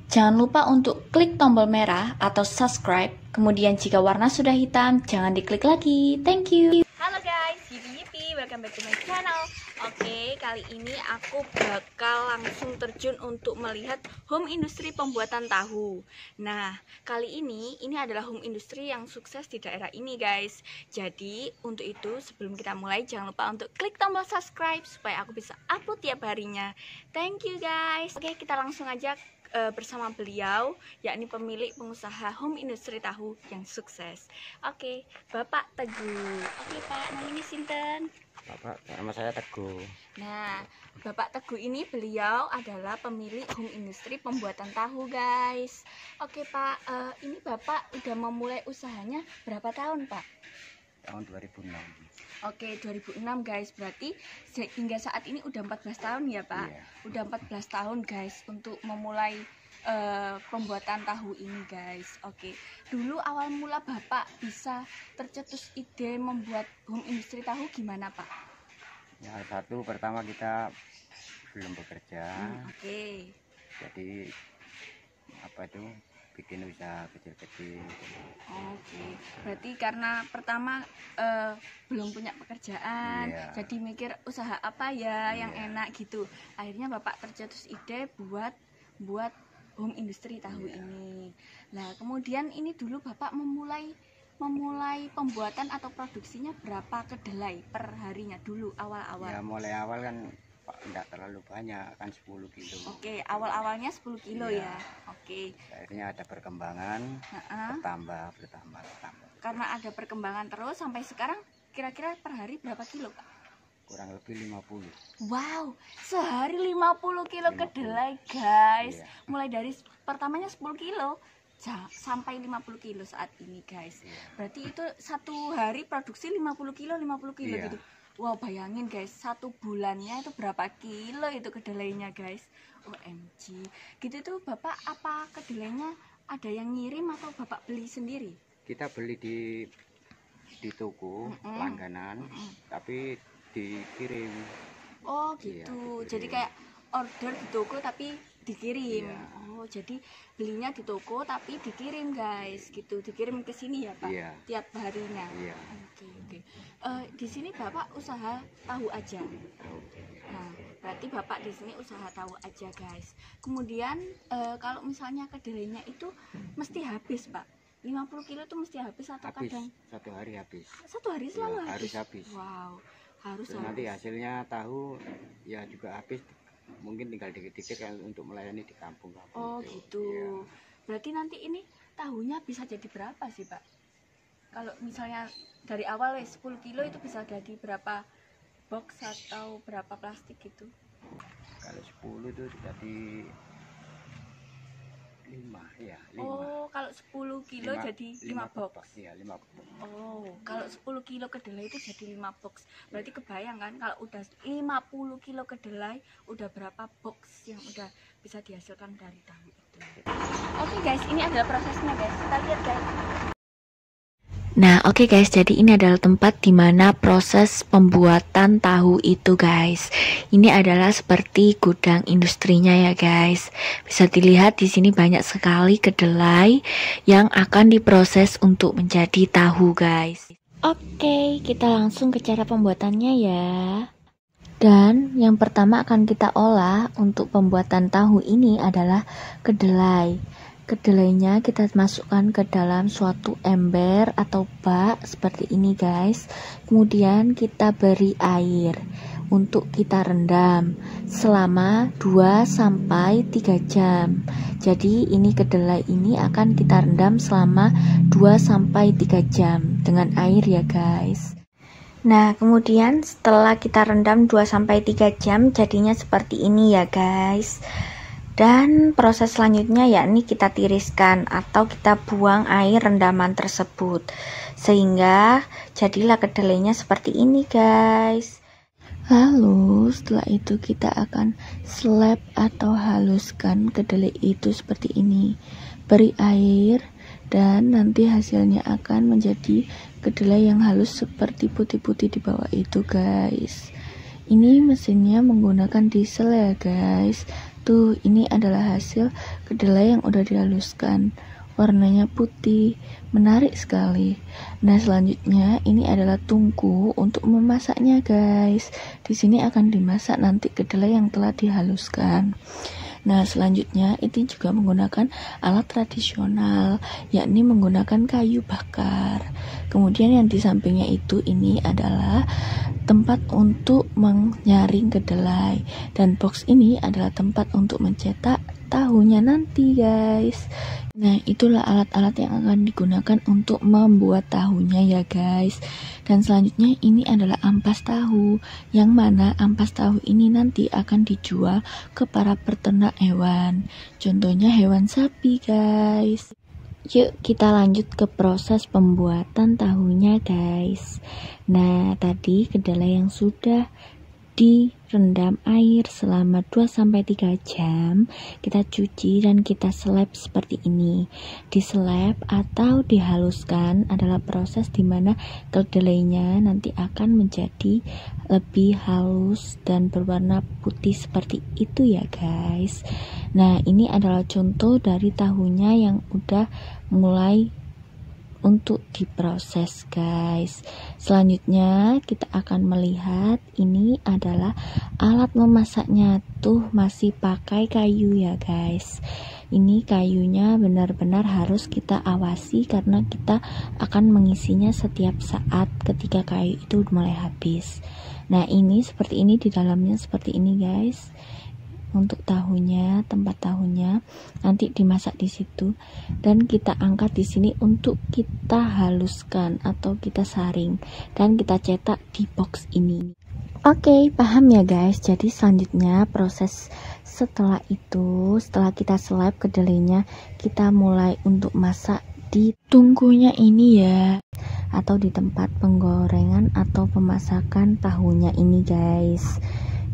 Jangan lupa untuk klik tombol merah atau subscribe. Kemudian jika warna sudah hitam, jangan diklik lagi. Thank you. Halo guys, yipi, welcome back to my channel. Oke, kali ini aku bakal langsung terjun untuk melihat home industri pembuatan tahu. Nah, kali ini adalah home industri yang sukses di daerah ini guys. Jadi, untuk itu sebelum kita mulai, jangan lupa untuk klik tombol subscribe supaya aku bisa upload tiap harinya. Thank you guys. Oke, kita langsung aja bersama beliau, yakni pemilik pengusaha home industri tahu yang sukses. Oke, Bapak Teguh. Oke Pak, namanya sinten? Bapak, nama saya Teguh. Nah, Bapak Teguh ini beliau adalah pemilik home industri pembuatan tahu guys. Oke Pak, ini Bapak udah memulai usahanya berapa tahun Pak? Tahun 2006. Oke, 2006 guys, berarti hingga saat ini udah 14 tahun ya Pak? Iya. Udah 14 tahun guys untuk memulai pembuatan tahu ini guys. Oke, dulu awal mula Bapak bisa tercetus ide membuat home industri tahu gimana Pak? Ya, satu pertama kita belum bekerja. Oke. Jadi apa itu bikin usaha kecil-kecil. Oke, berarti karena pertama belum punya pekerjaan, Iya. jadi mikir usaha apa ya yang Iya. enak gitu. Akhirnya Bapak tercetus ide buat home industri tahu Iya. ini. Nah, kemudian ini dulu Bapak memulai pembuatan atau produksinya berapa kedelai per harinya dulu Ya awal-awal? mulai awal kan enggak terlalu banyak, kan 10 kilo. Oke, awal-awalnya 10 kilo Iya. ya. Oke. Akhirnya ada perkembangan, Heeh. bertambah. Karena ada perkembangan terus sampai sekarang kira-kira per hari berapa kilo Pak? Kurang lebih 50. Wow, sehari 50 kilo 50. kedelai guys. Iya. Mulai dari pertamanya 10 kilo sampai 50 kilo saat ini guys. Iya. Berarti itu satu hari produksi 50 kilo Iya. gitu. Wow, bayangin guys, satu bulannya itu berapa kilo itu kedelainya guys. OMG. Gitu tuh Bapak, apa kedelainya ada yang ngirim atau Bapak beli sendiri? Kita beli di toko langganan, tapi dikirim. Oh Iya, gitu, dikirim. jadi kayak order di toko tapi dikirim. Iya. Oh, jadi belinya di toko tapi dikirim guys, gitu, dikirim ke sini ya Pak? Iya. Tiap harinya. Iya. Oke. Di sini Bapak usaha tahu aja. Nah, berarti Bapak di sini usaha tahu aja guys. Kemudian kalau misalnya kedelainya itu mesti habis Pak. 50 kilo itu mesti habis atau Habis, kadang satu hari habis. satu hari selalu Iya, habis? harus habis. Wow, harus Terus nanti habis. hasilnya tahu ya juga habis, mungkin tinggal dikit-dikit kan untuk melayani di kampung. Oh gitu. Iya. Berarti nanti ini tahunya bisa jadi berapa sih Pak? Kalau misalnya dari awal 10 kilo itu bisa jadi berapa box atau berapa plastik gitu? Kalau 10 itu jadi 5 ya, 5. Oh, kalau 10 kilo jadi 5 box. Iya, 5 box. Oh, kalau 10 kilo kedelai itu jadi 5 box. Berarti kebayang kan kalau udah 50 kilo kedelai udah berapa box yang udah bisa dihasilkan dari tahu itu. Oke guys, ini adalah prosesnya guys. Kita lihat guys. Nah, oke guys, jadi ini adalah tempat di mana proses pembuatan tahu itu guys. Ini adalah seperti gudang industrinya ya guys. Bisa dilihat di sini banyak sekali kedelai yang akan diproses untuk menjadi tahu guys. Oke, kita langsung ke cara pembuatannya ya. Dan yang pertama akan kita olah untuk pembuatan tahu ini adalah kedelai. Kedelainya kita masukkan ke dalam suatu ember atau bak seperti ini guys. Kemudian kita beri air untuk kita rendam selama 2-3 jam. Jadi ini kedelai ini akan kita rendam selama 2-3 jam dengan air ya guys. Nah, kemudian setelah kita rendam 2-3 jam jadinya seperti ini ya guys. Dan proses selanjutnya yakni kita tiriskan atau kita buang air rendaman tersebut sehingga jadilah kedelainya seperti ini guys. Lalu setelah itu kita akan slap atau haluskan kedelai itu seperti ini. Beri air dan nanti hasilnya akan menjadi kedelai yang halus seperti putih-putih di bawah itu guys. Ini mesinnya menggunakan diesel ya guys. Tuh, ini adalah hasil kedelai yang udah dihaluskan. Warnanya putih, menarik sekali. Nah, selanjutnya ini adalah tungku untuk memasaknya, guys. Di sini akan dimasak nanti kedelai yang telah dihaluskan. Nah, selanjutnya itu juga menggunakan alat tradisional, yakni menggunakan kayu bakar. Kemudian yang di sampingnya itu ini adalah tempat untuk menyaring kedelai, dan box ini adalah tempat untuk mencetak tahunya nanti, guys. Nah, itulah alat-alat yang akan digunakan untuk membuat tahunya ya, guys. Dan selanjutnya ini adalah ampas tahu, yang mana ampas tahu ini nanti akan dijual ke para peternak hewan. Contohnya hewan sapi, guys. Yuk kita lanjut ke proses pembuatan tahunya, guys. Nah, tadi kedelai yang sudah direndam air selama 2-3 jam kita cuci dan kita seleb seperti ini. Diseleb atau dihaluskan adalah proses dimana kedelainya nanti akan menjadi lebih halus dan berwarna putih seperti itu ya, guys. Nah, ini adalah contoh dari tahunya yang udah mulai untuk diproses, guys. Selanjutnya kita akan melihat ini adalah alat memasaknya. Tuh masih pakai kayu ya, guys. Ini kayunya benar-benar harus kita awasi karena kita akan mengisinya setiap saat ketika kayu itu mulai habis. Nah, ini seperti ini, di dalamnya seperti ini, guys. Untuk tahunya, tempat tahunya nanti dimasak di situ dan kita angkat di sini untuk kita haluskan atau kita saring dan kita cetak di box ini. Oke, paham ya, guys. Jadi selanjutnya proses setelah itu, setelah kita seleb kedelainya, kita mulai untuk masak di tungkunya ini ya, atau di tempat penggorengan atau pemasakan tahunya ini, guys.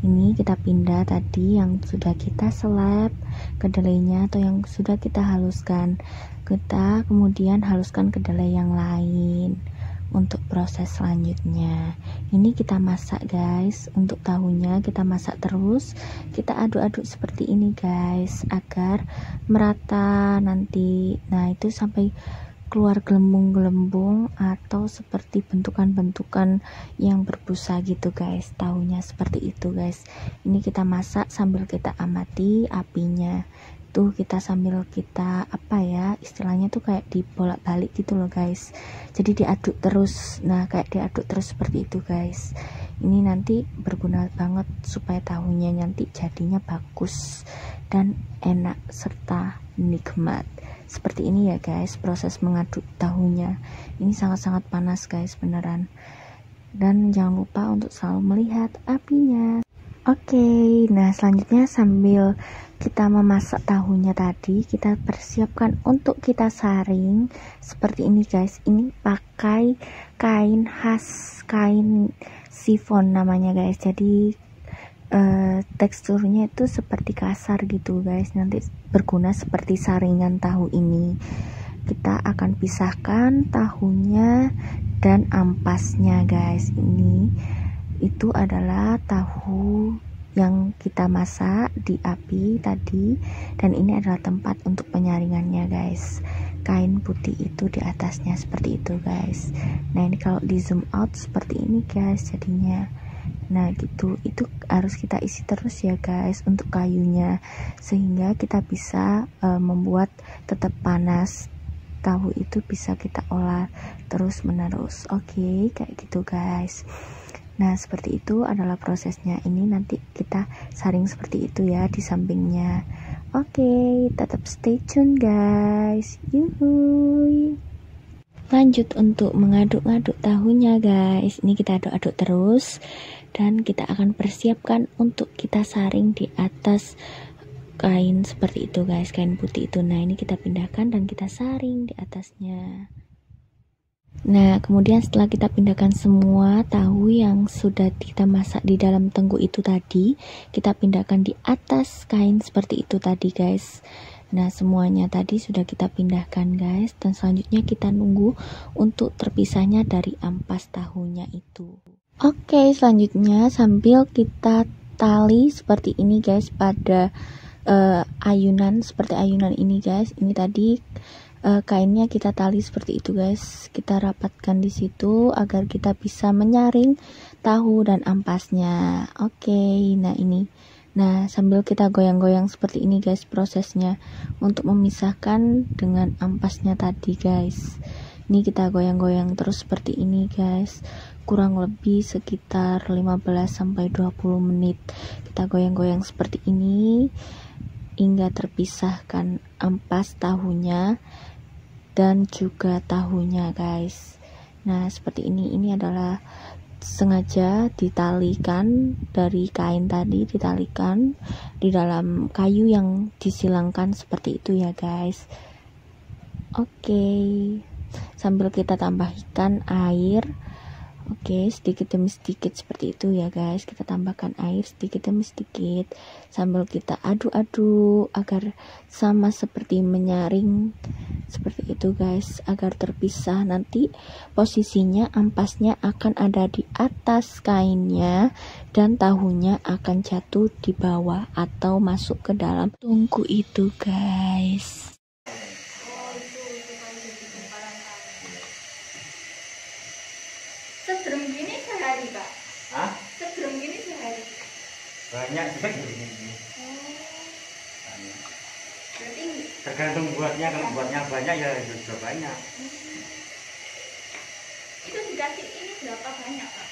Ini kita pindah tadi yang sudah kita seleb kedelainya atau yang sudah kita haluskan. Kita kemudian haluskan kedelai yang lain untuk proses selanjutnya. Ini kita masak, guys. Untuk tahunya kita masak terus. Kita aduk-aduk seperti ini, guys, agar merata nanti. Nah, itu sampai keluar gelembung-gelembung atau seperti bentukan-bentukan yang berbusa gitu, guys. Tahunya seperti itu, guys. Ini kita masak sambil kita amati apinya. Tuh kita sambil kita istilahnya tuh kayak dibolak-balik gitu loh, guys. Jadi diaduk terus. Nah, kayak diaduk terus seperti itu, guys. Ini nanti berguna banget supaya tahunya nanti jadinya bagus dan enak serta nikmat. Seperti ini ya, guys, proses mengaduk tahunya. Ini sangat-sangat panas, guys, beneran. Dan jangan lupa untuk selalu melihat apinya. Oke, nah selanjutnya sambil kita memasak tahunya tadi, kita persiapkan untuk kita saring seperti ini, guys. Ini pakai kain khas, kain sifon namanya, guys. Jadi teksturnya itu seperti kasar gitu, guys. Nanti berguna seperti saringan tahu ini. Kita akan pisahkan tahunya dan ampasnya, guys. Ini itu adalah tahu yang kita masak di api tadi, dan ini adalah tempat untuk penyaringannya, guys. Kain putih itu di atasnya seperti itu, guys. Nah, ini kalau di zoom out seperti ini, guys, jadinya. Nah, gitu, itu harus kita isi terus ya, guys, untuk kayunya, sehingga kita bisa membuat tetap panas. Tahu itu bisa kita olah terus menerus. Oke, kayak gitu, guys. Nah, seperti itu adalah prosesnya. Ini nanti kita saring seperti itu ya di sampingnya. Oke, tetap stay tune, guys. Yuhuy. Lanjut untuk mengaduk-aduk tahunya, guys. Ini kita aduk-aduk terus dan kita akan persiapkan untuk kita saring di atas kain seperti itu, guys, kain putih itu. Nah, ini kita pindahkan dan kita saring di atasnya. Nah, kemudian setelah kita pindahkan semua tahu yang sudah kita masak di dalam tungku itu tadi, kita pindahkan di atas kain seperti itu tadi, guys. Nah, semuanya tadi sudah kita pindahkan, guys, dan selanjutnya kita nunggu untuk terpisahnya dari ampas tahunya itu. Oke, selanjutnya sambil kita tali seperti ini, guys, pada ayunan seperti ayunan ini guys. Ini tadi kainnya kita tali seperti itu guys. Kita rapatkan di situ agar kita bisa menyaring tahu dan ampasnya. Oke, nah ini. Nah, sambil kita goyang-goyang seperti ini guys prosesnya untuk memisahkan dengan ampasnya tadi guys. Ini kita goyang-goyang terus seperti ini guys. Kurang lebih sekitar 15 sampai 20 menit. Kita goyang-goyang seperti ini hingga terpisahkan ampas tahunya dan juga tahunya guys. Nah, seperti ini. Ini adalah sengaja ditalikan dari kain tadi, ditalikan di dalam kayu yang disilangkan seperti itu ya guys. Oke, sambil kita tambahkan air. Oke, sedikit demi sedikit seperti itu ya guys. Kita tambahkan air sedikit demi sedikit sambil kita aduk-aduk agar sama seperti menyaring seperti itu guys, agar terpisah. Nanti posisinya ampasnya akan ada di atas kainnya dan tahunya akan jatuh di bawah atau masuk ke dalam tungku itu guys. Sedrum gini sehari Pak? Hah? Sedrum gini sehari? Banyak juga. Berarti Tergantung buatnya, kalau buatnya banyak ya juga banyak. itu dikasih ini berapa banyak Pak?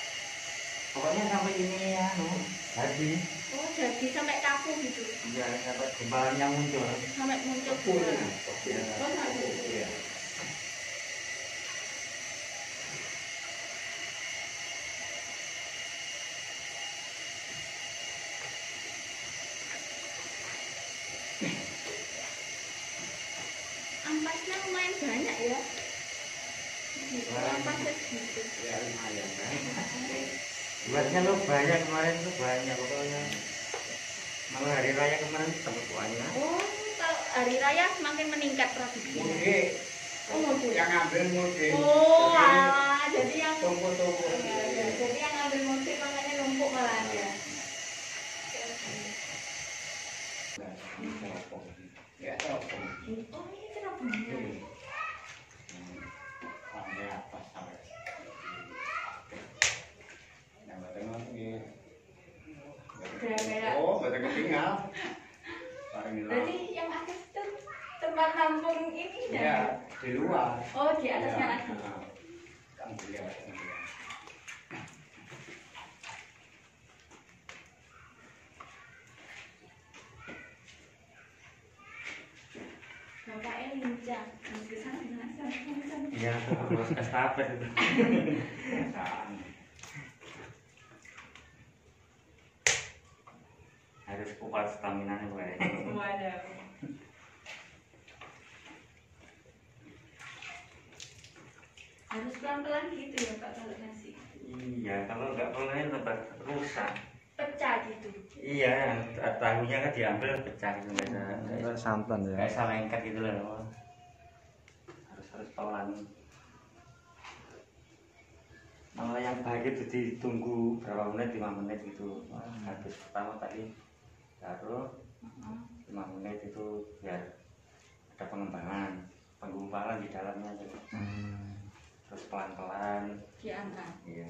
Pokoknya sampai ini ya, jadi. Oh jadi sampai kaku gitu? Ya, sampai gembalannya muncul. Sampai muncul Iya. oh sampai gitu. Iya. Ampasnya lumayan banyak ya? Ampasnya segitu. Ya lumayan. Buatnya lo banyak kemarin tuh banyak pokoknya. Malah hari raya kemarin dapat banyak. Oh kalau hari raya semakin meningkat produksinya. Mudik. Oh mudik. Yang ngambil mudik. Oh alah, jadi yang Tunggu-tunggu. ya, jadi yang ngambil mudik makanya numpuk malah ya. Ya, teropong. Oh ini kenapa bunyi? Sampai atas sampai. Yang tengah ini. Kayak Oh, baca ketinggal. Paling hilang. berarti yang atas itu tempat nampung ini Ya, ya? di luar. Oh di atasnya Ya, lagi. kan dilihat. Bapaknya lincah, ke sana. Iya, terus estafet itu. Harus kuat stamina nih, Pak. Waduh. Harus pelan-pelan gitu ya Pak kalau nasi. Iya, kalau nggak pelan tempat rusak. Pecah gitu. Iya, tahunya kan diambil pecah gitu nggak santan ya. kayak salah lengket gitu loh. Harus pelan. Malah yang baik itu ditunggu berapa menit, 5 menit gitu. Habis pertama tadi taruh 5 menit itu biar ada pengembangan, penggumpalan di dalamnya gitu. Terus pelan-pelan Diangkat. iya.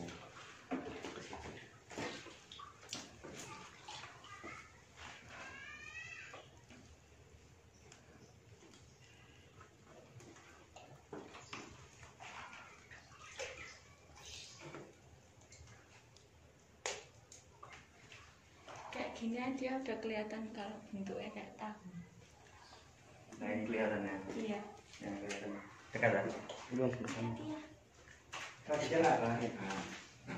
Kayak gini aja udah kelihatan kalau bentuknya kayak tahu. Nah ini kelihatannya, Iya. yang kelihatan dekat kan? Belum bersama. Kasih jalan lah.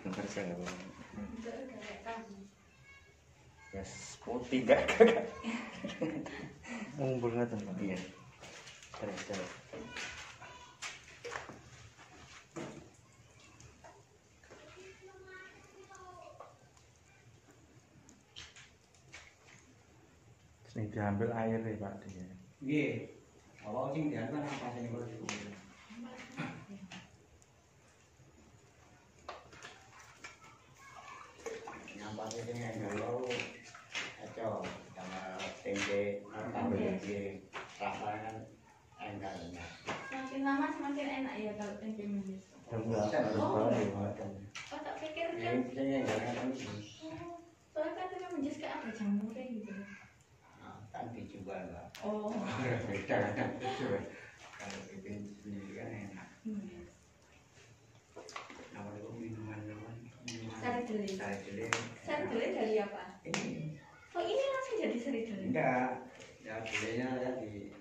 Bentar saya Bentuknya udah kayak tahu. ya putih gak? Ngumpul ngeten, Pak. Iya. Terus. Sing diambil air ya, Pak. Dia. Nggih. Awak sing diambil apa sing kudu diambil. Nyampak sing galau. Aco, sama tempe tahu tempe rasanya enaknya. Semakin lama semakin enak ya kalau tempe menyus. Oh, Oh tak pikir kan. Soalnya kan tempe menyus kayak ada jamurnya gitu. Kan dijual lah. Oh. Beda kan kalau bikin sendiri kan enak. Awal itu minuman. Sari deli. Sari deli dari apa? Ini Oh ini langsung jadi sari deli. enggak. Ya belinya ya di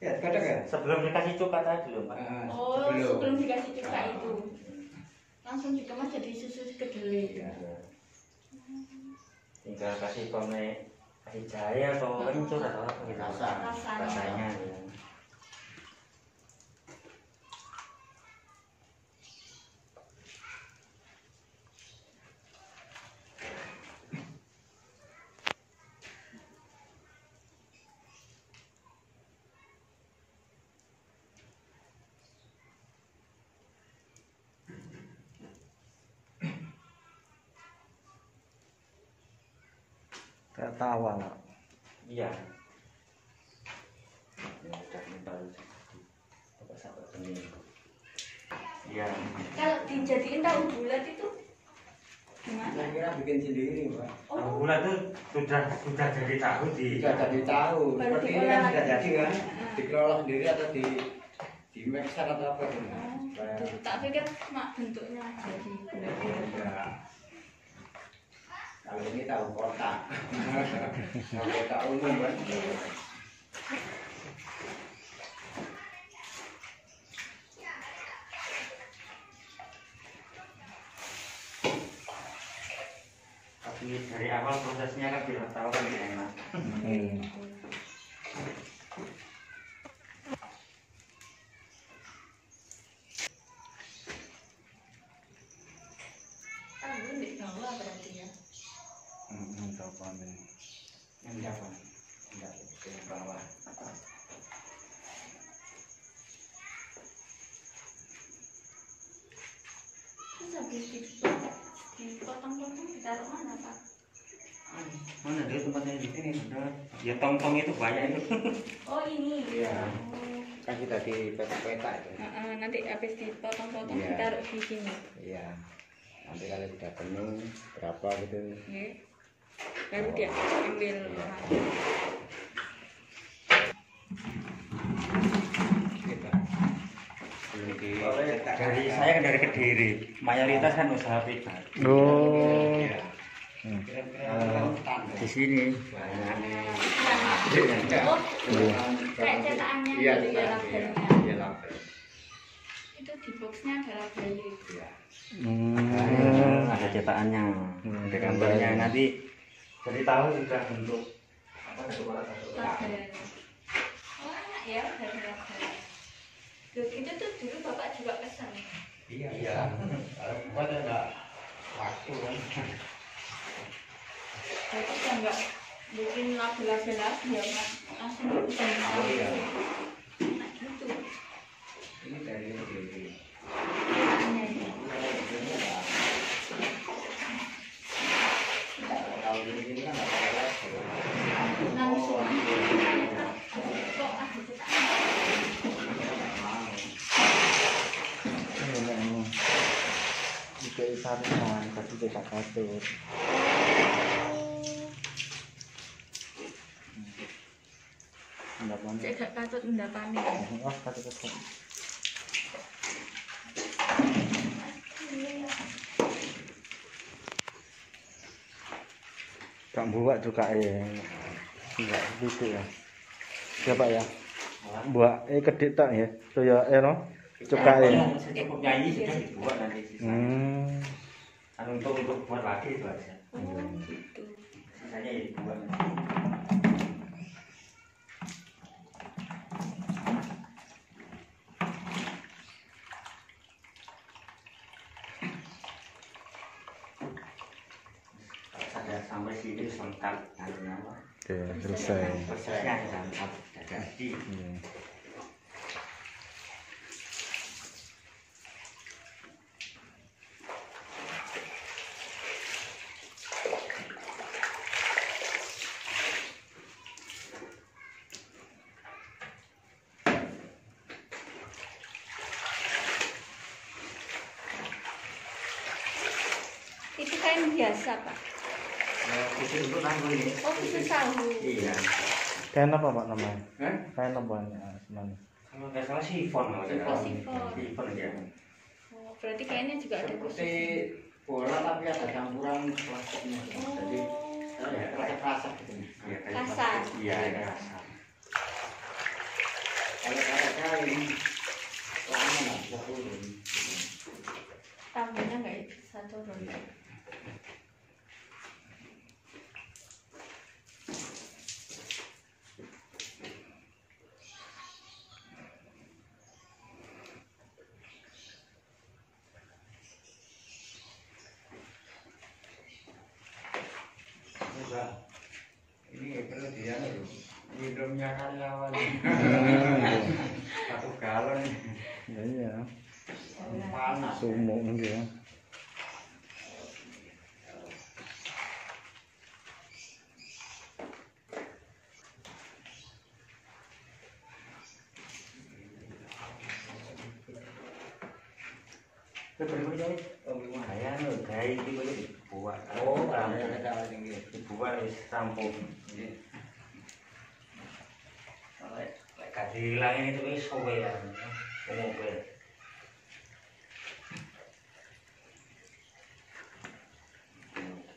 ya kadang ya. sebelum dikasih cuka tadi loh Pak. Oh sebelum dikasih cuka itu langsung dikemas jadi susu kedelai. Ya. Tinggal kasih kasih jahe atau kencur atau apa gitu. Rasanya ya. Kayak tawa Pak. Iya. Ya udah ini baru bapak sahabat ini. Iya. Kalau dijadiin tahu bulat itu gimana? Saya kira bikin sendiri, Pak. Tahu bulat tuh sudah jadi tahu di. Sudah jadi tahu. Baru Seperti ini diolah kan sudah lagi. jadi kan. Dikelola sendiri atau di mixer atau apa gitu. Tak pikir mak bentuknya jadi bulat. Ya. Kalau ini tahu kotak. Tahu kotak umum kan. Tapi dari awal prosesnya kan biar tahu kan enak. Tahu di bawah berarti ya. Jawabannya. Yang berapa? Enggak, ke bawah. Terus habis dipotong-potong ditaruh mana Pak? Mana dia tempatnya di sini sudah. Ya tong-tong itu banyak itu. Oh ini. Iya. Oh. Kan sudah di peta itu. Nanti habis dipotong-potong Iya. ditaruh di sini. Iya. Nanti kalau sudah penuh berapa gitu. Oke. Baru dia ambil. Gitu. Belum di Dari saya kan dari Kediri. Mayoritas kan usaha pribadi. Oh. Iya. Kira-kira standar. Di sini Banyak. Oh, kayak cetakannya Iya, gitu ya cetakan, labelnya. iya, label. Itu di boxnya ada labelnya. Iya. ada cetakannya, ada gambarnya. Nanti jadi tahu sudah bentuk apa Label. Oh enak ya dari label. Loh, itu tuh dulu bapak juga pesan. Iya. Kalau buat ada waktu kan. Bapak udah nggak bikin label-label lagi ya Pak. Langsung bikin Oh, iya. Nah gitu. Ini dari Kediri. Cetakannya ya. Kalau gini kan nggak pakai label. Langsung. Kok ada cetakan? Itu saringan, tapi tidak katut. Endapan. Saya gak katut endapane. Oh, katut. Kak buat juga ya. Enggak gitu ya. Siapa ya? Buat kedik tak ya. Tuh ya no. Cuka ya. secukupnya ini sudah dibuat nanti sisa. Untuk buat lagi itu aja. Oh gitu. Sisanya ya dibuat. Ada sampai sini lengkap apa? Oke, selesai. Prosesnya lengkap sudah jadi. kain biasa, Pak? Khusus untuk tahu ini. Oh, khusus tahu. Iya. Kain apa Pak namanya? Kan? Kain apa sebenarnya? Kalau nggak salah sifon. Sifon ya. Oh, berarti kainnya juga ada Seperti khusus. bola tapi ada campuran plastiknya. Jadi kasar gitu. Iya, kayak Kasar. Iya, kasar. Kalau kain lama nggak bisa turun. Tambahnya nggak bisa turun. Ini perlu dia minumnya karyawan. Satu galon. Iya. Panas. Sumuk gitu ya. Berikutnya lumayan loh, gaya itu dibuat. Oh, ada tinggi. Dibuat wis rampung. Lek gak dihilangin itu wis suwe ya. Umumnya.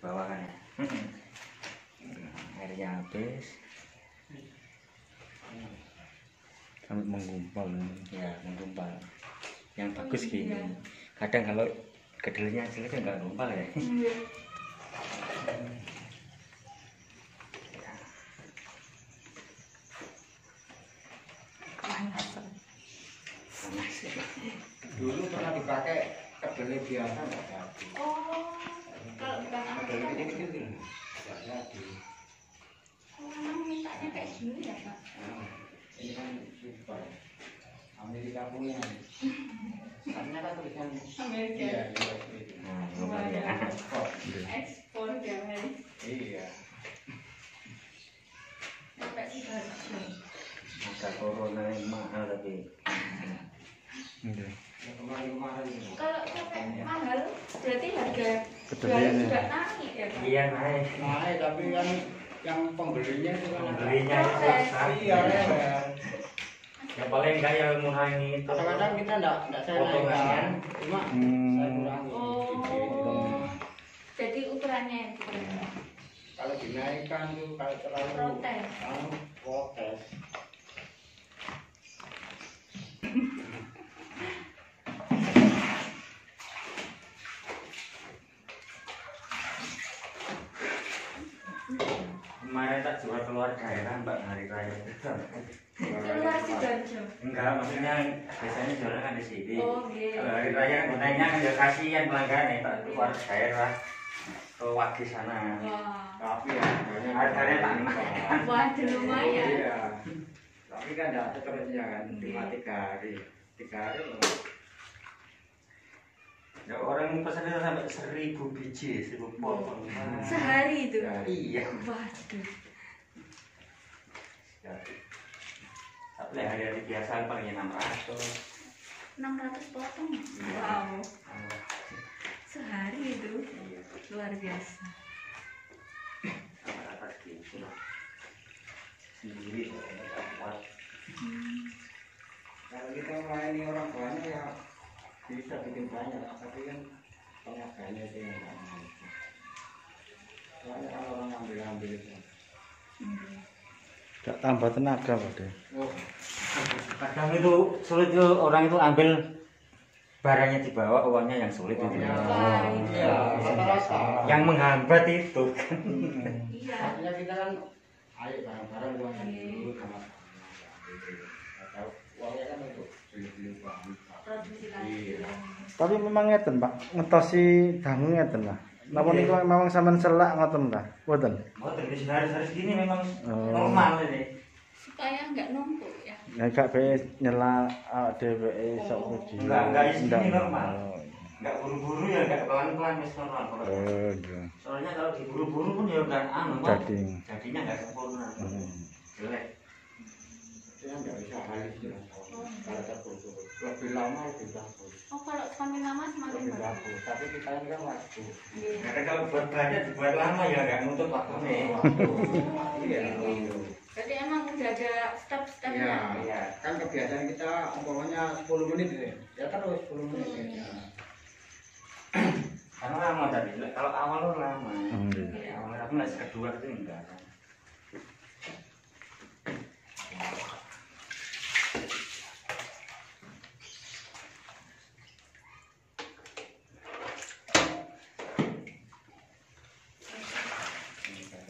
Bawah kan ya. Airnya habis. Sampai menggumpal. Ya, menggumpal. Yang bagus gini. Kadang kalau kedelainya jelek kan nggak gumpal ya. Panas. Dulu pernah dipakai kedelai biasa nggak jadi. Oh, kalau bukan aku Kedelai kan. kecil kecil nggak jadi. Oh, memang mintanya kayak gini ya, Pak? Ini kan super. Amerika punya. Karena kan tulisan Amerika. iya itu. Nah, lumayan. Ekspor guys. Iya. Sampai Sidoarjo. Masa corona yang mahal tapi. Iya. Yang kemarin ini. Kalau sampai mahal, berarti harga Kedelainya. jualnya juga naik ya, Pak? Iya naik. Naik tapi kan yang pembelinya itu kan Pembelinya itu besar. iya lebar. Yang paling kaya mengurangi itu. Kadang-kadang kita enggak saya naikkan, cuma saya kurangi. Oh, jadi ukurannya yang dikurangi. Kalau dinaikkan tuh kalau terlalu Protes. protes. Kemarin tak jual keluar daerah Mbak hari raya. Keluar Sidoarjo. Enggak, maksudnya biasanya jualnya kan di sini. Oh, iya. Kalau hari raya gunanya kan ya kasihan pelanggan ya tak keluar daerah ke Wagi sana. Wah, Tapi ya Harganya tak enak. waduh lumayan. Iya. Tapi kan enggak seterusnya kan, cuma 3 hari. 3 hari loh. Ya orang pesan itu sampai 1000 biji, 1000 potong. Sehari itu. Iya. Waduh. Tapi hari-hari biasa paling 600. 600 potong. Wow. Sehari itu. Luar biasa. Rata-rata gitu lah. Sendiri tak kuat. Kalau kita melayani orang banyak ya bisa bikin banyak, tapi kan tenaganya itu yang nggak mampu. Soalnya kalau orang ambil itu. Gak tambah tenaga Pak De. Oh, Kadang itu sulit itu orang itu ambil barangnya dibawa, uangnya yang sulit itu. Wah, iya, rata-rata. Yang menghambat itu. Iya. Artinya kita kan ayo barang-barang uangnya dulu sama atau uangnya kan untuk beli-beli bahan. Produksi Iya. lagi. Tapi memang ngeten Pak, ngetosi dangu ngeten lah. Napa niku memang sampean selak ngoten ta? Mboten. Oh, dari sehari-hari segini memang Oh. normal ini. Supaya nggak numpuk ya. Ya gak be nyela awak dhewe sok puji. Enggak, ini Ndak. normal. Enggak buru-buru ya, enggak pelan-pelan wis normal. Oh, iya. Soalnya kalau diburu-buru pun ya enggak anu, Pak. Jadi. Jadinya enggak sempurna. Jelek. Itu kan nggak bisa halus ya. Kalau tertutup lebih lama lebih bagus. Oh, kalau semakin lama semakin Lebih bagus. bagus. Tapi kita ini kan waktu. Iya. Karena kalau buat banyak dibuat lama ya nggak nutup waktunya. Iya. Jadi emang udah ada step-stepnya. Iya. Kan kebiasaan kita umpamanya 10 menit ya terus 10 menit ya. Karena lama tadi. Kalau awal lu lama. Iya. Awalnya aku nggak kedua itu enggak.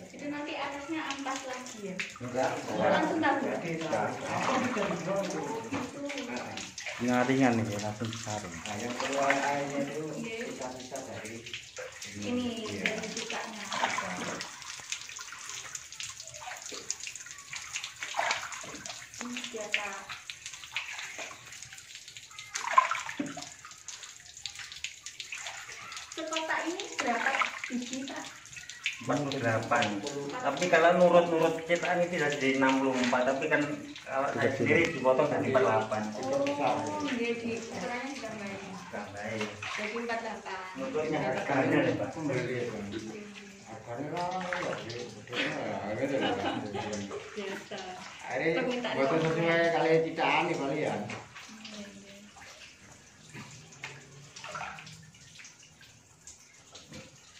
Itu nanti atasnya ampas lagi ya. Enggak. Langsung tahu. Ringan nih langsung disaring. Nah, yang keluar airnya itu sisa-sisa dari Ini dari sisanya. Ini biasa. Sekotak ini berapa biji, Pak? 48. Tapi kalau nurut cetakan itu sudah jadi 64. Tapi kan kalau saya sendiri dipotong jadi 48. Oh, jadi ukurannya sudah baik. Enggak baik. Jadi 48. Nurutnya harganya deh Pak. pembeli itu. Harganya lah, gitu lah. Biasa. Ini Permintaan buat konsumen. sesuai kali ciptaan nih kalian.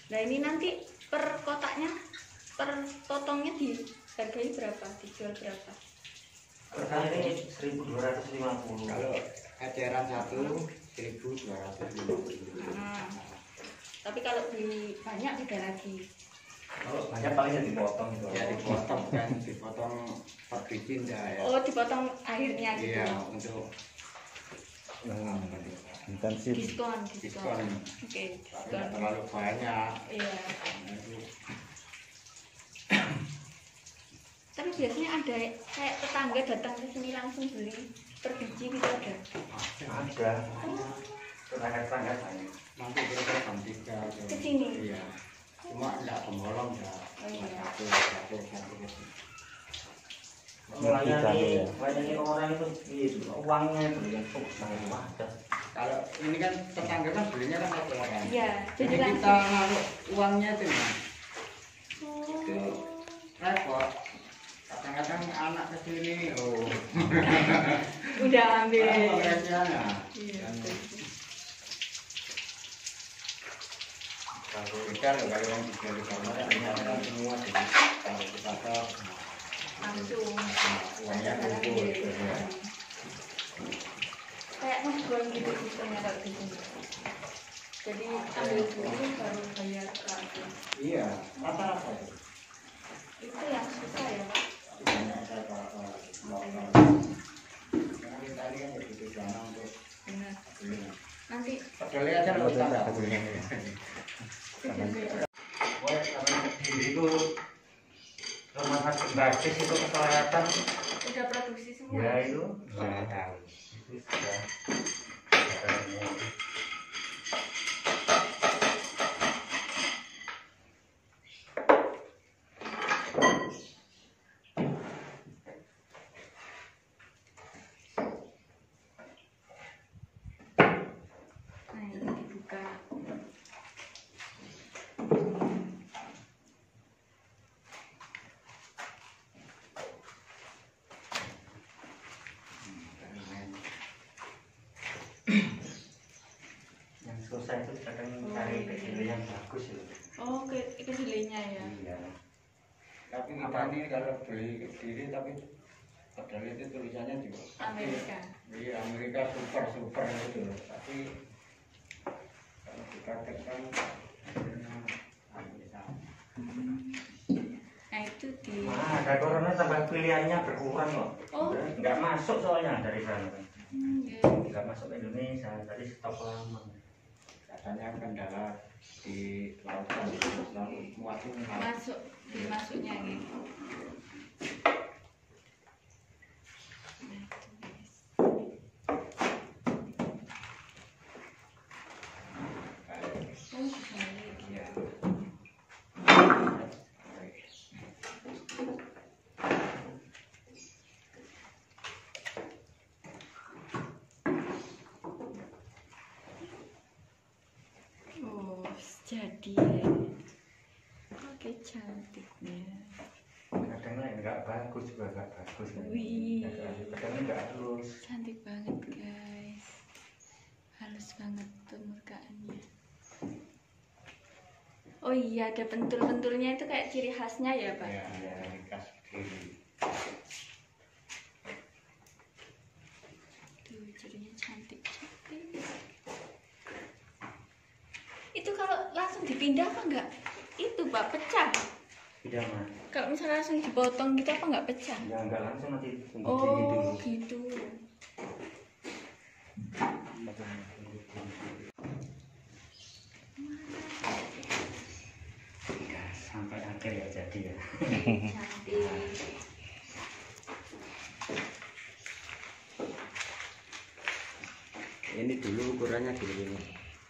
Nah ini nanti per kotaknya, per potongnya dihargai berapa? Dijual berapa? Perkali ini 1.250. Kalau eceran satu 1.250. Nah, tapi kalau beli banyak beda lagi. Kalau banyak palingnya dipotong itu. Ya dipotong kan, dipotong per biji enggak ya. Oh, dipotong akhirnya gitu. Iya, untuk Intensif. Diskon. diskon. Oke, Tapi diskon. nggak terlalu banyak. Iya. Tapi biasanya ada kayak tetangga datang ke sini langsung beli per biji gitu ada. Ada. Tetangga saya. Nanti kita gantikan Ke sini? Iya. Cuma enggak pembolong enggak. Oh, iya. Satu. Mulanya ini orang itu uangnya itu yang susah itu ada. Kalau ini kan tetangga kan belinya kan satu orang. Iya, Jadi jadi kita langsung. naruh uangnya itu Mas. Oh. Itu repot. Kadang-kadang anak kesini, oh, Udah ambil. pengertiannya. Iya. Kalau Kita loh kalau yang dijual di kamar kan semua jadi kalau kita tahu Langsung. uangnya kumpul. Ya. Kayak ngejual gitu sistemnya kalau di sini. Jadi ambil dulu baru bayar lagi. Iya, rata-rata itu. Itu yang susah ya Pak. Banyak saya kalau yang tadi kan begitu dana untuk Benar. beli. Nanti Peduli aja loh kita nggak beli. Wah, karena Kediri itu rumah sakit gratis itu kesehatan. udah produksi semua. Ya itu. Saya tahu. Itu sudah. Nah, ini dibuka. Yang susah itu kadang cari kedelai yang bagus itu. Oh, kedelainya ya. Iya. Tapi kita ini kalau beli ke diri tapi padahal itu tulisannya juga Amerika. Iya, Amerika super gitu loh. Tapi kalau dipraktek kan Amerika. Nah, itu di Ada corona tambah pilihannya berkurang loh. Oh. Nggak masuk soalnya dari sana. ya. Nggak masuk ke Indonesia. Tadi stop lama. Katanya kendala di lautan itu selalu muatin laut. Masuk masuknya gitu. Oh, kebalik. Iya. Jadi oke, cantiknya. Kadang nggak bagus juga nggak bagus. Wih, Kadang nggak halus. cantik banget guys, halus banget permukaannya. Oh iya, ada pentul-pentulnya, itu kayak ciri khasnya ya Pak? Ya, ya, khas kiri. Tuh, cirinya cantik-cantik. Itu kalau langsung dipindah apa enggak? Itu Pak, pecah. Tidak mah. Kalau misalnya langsung dipotong gitu apa enggak pecah? Ya nggak langsung nanti tunggu Oh dingin dulu. gitu. Ya, sampai akhir ya jadi ya. Cantik. Ini dulu ukurannya gini ini.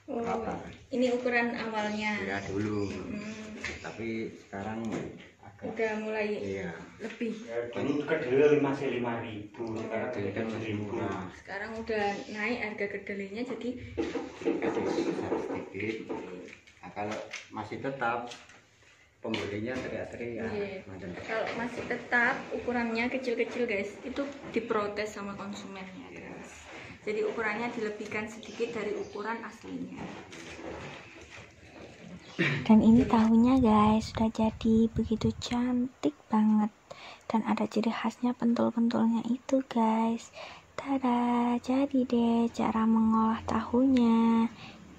Oh, Apa? ini ukuran awalnya. Ya dulu. Hmm, Tapi sekarang agak udah mulai iya. lebih. Ya, dulu kedelai masih 5.000, sekarang Kedelai jadi masih 7.000. murah. Sekarang udah naik harga kedelainya jadi Kasih besar sedikit. Nah, kalau masih tetap pembelinya teriak-teriak. Iya. Macam itu. kalau masih tetap ukurannya kecil-kecil guys, itu diprotes sama konsumennya guys. Jadi ukurannya dilebihkan sedikit dari ukuran aslinya. Dan ini tahunya guys sudah jadi begitu cantik banget. Dan ada ciri khasnya pentul-pentulnya itu guys. Tada, jadi deh cara mengolah tahunya.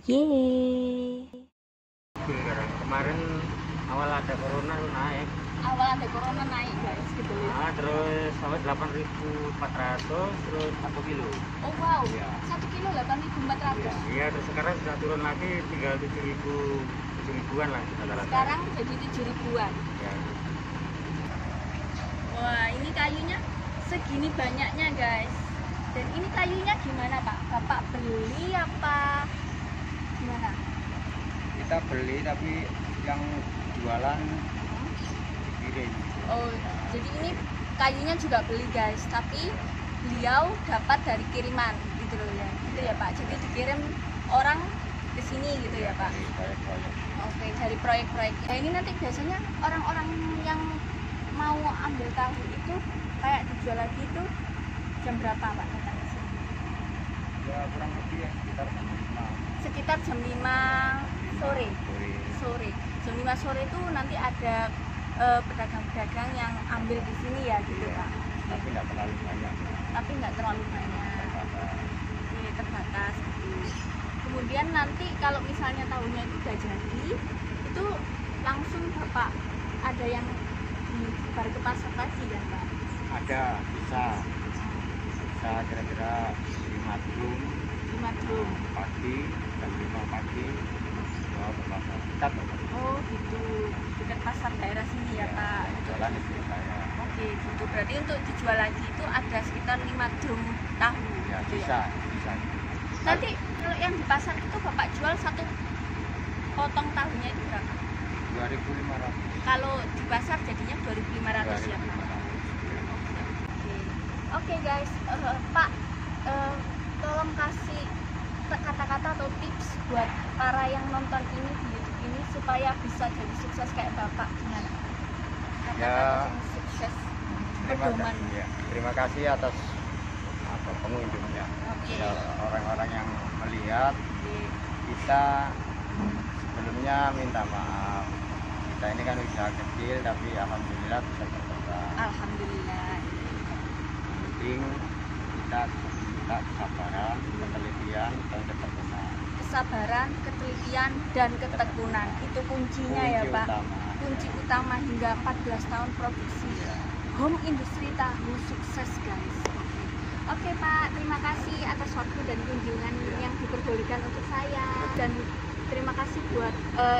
Yeay. Kemarin awal ada corona tuh naik. Awal ada corona naik guys kedelai. Nah, terus sampai 8.400 terus 1 kilo. Oh wow, Iya. 1 kilo 8.400. Iya, terus sekarang sudah turun lagi tinggal 7.000-an lah rata-rata. Sekarang jadi 7.000-an. Ya. Wah, ini kayunya segini banyaknya guys. Dan ini kayunya gimana Pak? Bapak beli apa gimana? Kita beli tapi yang jualan dikirim. Oh, jadi ini kayunya juga beli guys, tapi beliau dapat dari kiriman gitu loh ya. Gitu ya Pak. Jadi dikirim orang ke sini gitu ya Pak. Dari proyek-proyek. Oke, dari proyek-proyek. Nah, ini nanti biasanya orang-orang yang mau ambil tahu itu kayak dijual lagi itu jam berapa Pak datang ke sini? Ya kurang lebih ya sekitar jam 5 Sekitar jam 5 sore. sore. Jam 5 sore itu nanti ada pedagang-pedagang yang ambil di sini ya gitu Pak. Tapi tidak terlalu banyak. Tapi nggak terlalu banyak. Ini terbatas gitu. Kemudian nanti kalau misalnya tahunya itu udah jadi, itu langsung Bapak ada yang dibar ke pasar tadi kan Pak? Ada bisa kira-kira 5 drum 5 drum. pagi jam 5 pagi bawa ke pasar dekat Oh gitu, dekat pasar daerah sini ya Pak. jalan itu saya Oke gitu, berarti untuk dijual lagi itu ada sekitar 5 drum tahu ya gitu bisa. Nanti kalau yang di pasar itu Bapak jual satu potong tahunya itu berapa? 2.500. Kalau di pasar jadinya 2.500 ya Pak. Oke guys, Pak, tolong kasih kata-kata atau tips buat para yang nonton ini di YouTube ini supaya bisa jadi sukses kayak Bapak gimana? Kata-kata yang sukses pedoman. Terima kasih atas pengunjungnya. Oke. Ya, orang-orang yang melihat kita sebelumnya minta maaf. Kita ini kan usaha kecil tapi alhamdulillah bisa berkembang. Alhamdulillah. Yang penting kita kesabaran, ketelitian, dan ketekunan. Kesabaran, ketelitian, dan ketekunan itu kuncinya ya Kunci Pak. utama. Kunci utama hingga 14 tahun produksi home industry tahu sukses guys. Oke Pak, terima kasih atas waktu dan kunjungan yang diperbolehkan untuk saya, dan terima kasih buat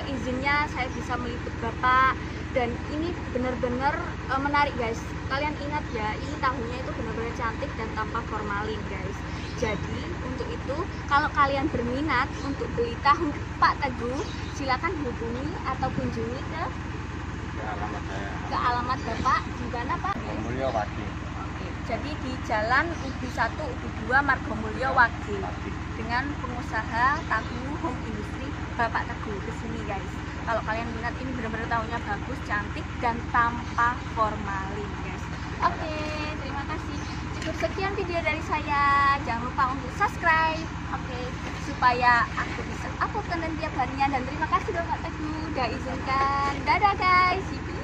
izinnya saya bisa meliput Bapak. Dan ini benar-benar menarik guys. Kalian ingat ya, ini tahunya itu benar-benar cantik dan tanpa formalin guys. Jadi untuk itu kalau kalian berminat untuk beli tahu Pak Teguh, silakan hubungi atau kunjungi ke alamat Bapak di mana Pak? Margomulyo Wage. Oke, jadi di Jalan Ubi 1 Ubi 2 Margomulyo Wage dengan pengusaha tahu home industry Bapak Teguh ke sini guys. Kalau kalian minat, ini benar-benar tahunya bagus, cantik dan tanpa formalin guys. Oke, terima kasih. Cukup sekian video dari saya. Jangan lupa untuk subscribe, oke, supaya aku bisa upload konten tiap harinya. Dan terima kasih loh Pak Teguh udah izinkan. Dadah guys.